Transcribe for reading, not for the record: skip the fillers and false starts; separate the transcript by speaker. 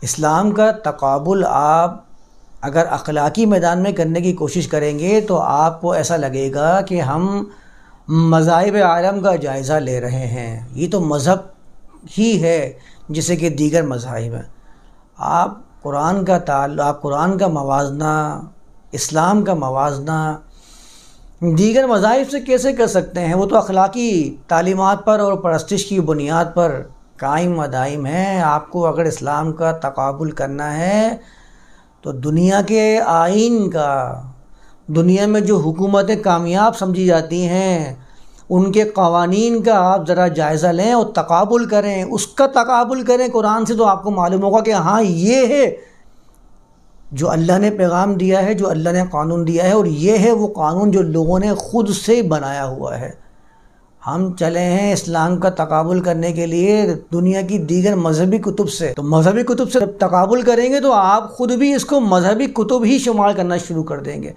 Speaker 1: اسلام کا تقابل آپ اگر اخلاقی میدان میں کرنے کی کوشش کریں گے تو آپ کو ایسا لگے گا کہ ہم مذاہب عالم کا جائزہ لے رہے ہیں، یہ تو مذہب ہی ہے جیسے کہ دیگر مذاہب ہیں۔ آپ قرآن کا آپ قرآن کا موازنہ، اسلام کا موازنہ دیگر مذاہب سے کیسے کر سکتے ہیں؟ وہ تو اخلاقی تعلیمات پر اور پرستش کی بنیاد پر قائم و دائم ہیں۔ آپ کو اگر اسلام کا تقابل کرنا ہے تو دنیا کے آئین کا، دنیا میں جو حکومتیں کامیاب سمجھی جاتی ہیں ان کے قوانین کا آپ ذرا جائزہ لیں اور تقابل کریں، اس کا تقابل کریں قرآن سے، تو آپ کو معلوم ہوگا کہ ہاں یہ ہے جو اللہ نے پیغام دیا ہے، جو اللہ نے قانون دیا ہے، اور یہ ہے وہ قانون جو لوگوں نے خود سے بنایا ہوا ہے۔ ہم چلے ہیں اسلام کا تقابل کرنے کے لیے دنیا کی دیگر مذہبی کتب سے، تو مذہبی کتب سے تقابل کریں گے تو آپ خود بھی اس کو مذہبی کتب ہی شمار کرنا شروع کر دیں گے۔